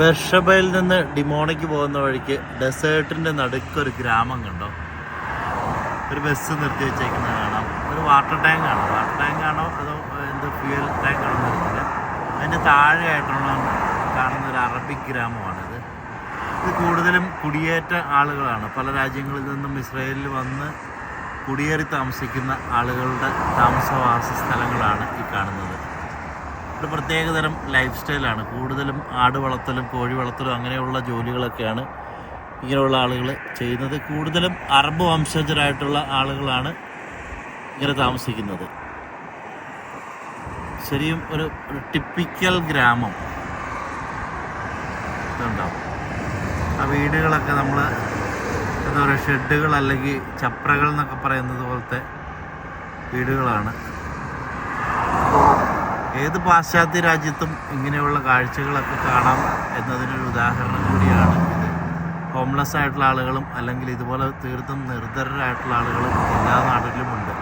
ബെർഷബയിൽ നിന്ന് ഡിമോണയ്ക്ക് പോകുന്ന വഴിക്ക് ഡെസേർട്ടിൻ്റെ നടുക്കൊരു ഗ്രാമം കണ്ടോ. ഒരു ബസ് നിർത്തി വെച്ചേക്കുന്നത് കാണാം. ഒരു വാട്ടർ ടാങ്കാണോ അതോ എന്ത് ഫ്യൂൽ ടാങ്കാണോ നിർത്തില്ല. അതിൻ്റെ താഴെയായിട്ടുള്ള കാണുന്ന ഒരു അറബിക് ഗ്രാമമാണിത്. ഇത് കൂടുതലും കുടിയേറ്റ ആളുകളാണ്. പല രാജ്യങ്ങളിൽ നിന്നും ഇസ്രായേലിൽ വന്ന് കുടിയേറി താമസിക്കുന്ന ആളുകളുടെ താമസവാസ സ്ഥലങ്ങളാണ് ഈ കാണുന്നത്. ഒരു പ്രത്യേകതരം ലൈഫ് സ്റ്റൈലാണ്. കൂടുതലും ആട് വളർത്തലും കോഴി വളർത്തലും അങ്ങനെയുള്ള ജോലികളൊക്കെയാണ് ഇങ്ങനെയുള്ള ആളുകൾ ചെയ്യുന്നത്. കൂടുതലും അറബ് വംശജരായിട്ടുള്ള ആളുകളാണ് ഇങ്ങനെ താമസിക്കുന്നത്. ശരിയും ഒരു ടിപ്പിക്കൽ ഗ്രാമം ഇതുണ്ടാവും. ആ വീടുകളൊക്കെ നമ്മൾ എന്താ പറയുക, ഷെഡുകൾ അല്ലെങ്കിൽ ചപ്രകൾ എന്നൊക്കെ പറയുന്നത് പോലത്തെ വീടുകളാണ്. ഏത് പാശ്ചാത്യ രാജ്യത്തും ഇങ്ങനെയുള്ള കാഴ്ചകളൊക്കെ കാണാം എന്നതിനൊരു ഉദാഹരണം കൂടിയാണ് ഇത്. ഹോംലെസ് ആയിട്ടുള്ള ആളുകളും അല്ലെങ്കിൽ ഇതുപോലെ തീർത്തും നിർധരരായിട്ടുള്ള ആളുകളും എല്ലാ നാട്ടിലുമുണ്ട്.